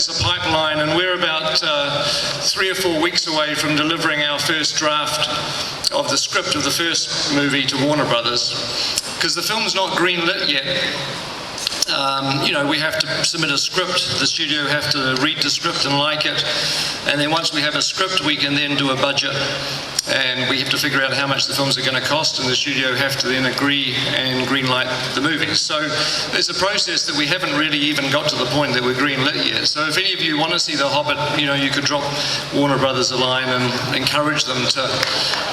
It's a pipeline, and we're about 3 or 4 weeks away from delivering our first draft of the script of the first movie to Warner Brothers, because the film's not greenlit yet. We have to submit a script, the studio have to read the script and like it, and then once we have a script we can then do a budget, and we have to figure out how much the films are going to cost, and the studio have to then agree and greenlight the movies. So it's a process that we haven't really even got to the point that we're greenlit yet. So if any of you want to see The Hobbit, you could drop Warner Brothers a line and encourage them to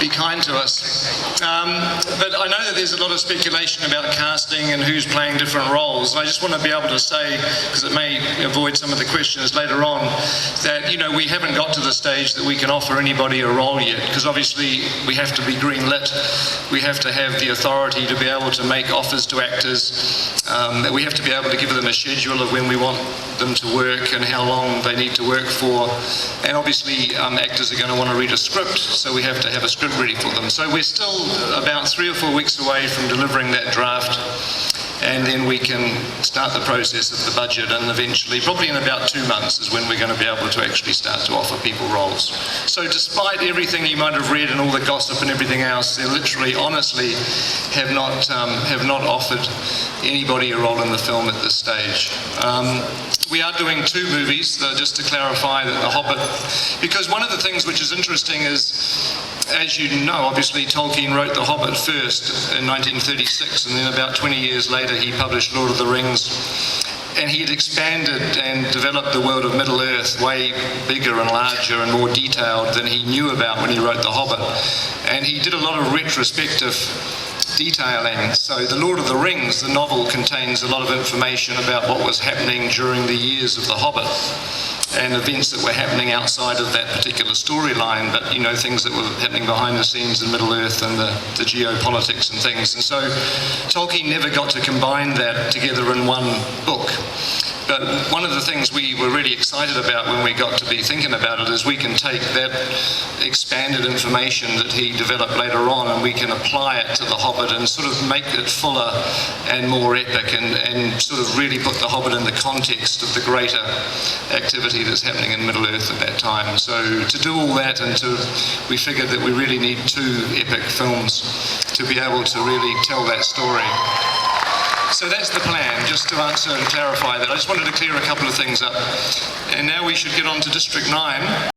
be kind to us. But I know that there's a lot of speculation about casting and who's playing different roles. I just want to be able to say, because it may avoid some of the questions later on, that we haven't got to the stage that we can offer anybody a role yet, because obviously we have to be green-lit, we have to have the authority to be able to make offers to actors, we have to be able to give them a schedule of when we want them to work and how long they need to work for, and obviously actors are going to want to read a script, so we have to have a script ready for them. So we're still about 3 or 4 weeks away from delivering that draft, and then we can start the process of the budget, and eventually, probably in about 2 months, is when we're going to be able to actually start to offer people roles. So despite everything you might have read and all the gossip and everything else, they literally, honestly, have not offered anybody a role in the film at this stage. We are doing 2 movies, just to clarify that The Hobbit, because one of the things which is interesting is, as you know, obviously Tolkien wrote The Hobbit first in 1936, and then about 20 years later he published Lord of the Rings, and he had expanded and developed the world of Middle-earth way bigger and larger and more detailed than he knew about when he wrote The Hobbit. And he did a lot of retrospective detailing. So The Lord of the Rings, the novel, contains a lot of information about what was happening during the years of The Hobbit and events that were happening outside of that particular storyline, but things that were happening behind the scenes in Middle-earth and the geopolitics and things. And so Tolkien never got to combine that together in one book. But one of the things we were really excited about when we got to be thinking about it is we can take that expanded information that he developed later on and we can apply it to The Hobbit and sort of make it fuller and more epic and sort of really put The Hobbit in the context of the greater activity that's happening in Middle-earth at that time. So to do all that, and we figured that we really need 2 epic films to be able to really tell that story. So that's the plan, just to answer and clarify that. I just wanted to clear a couple of things up. And now we should get on to District 9.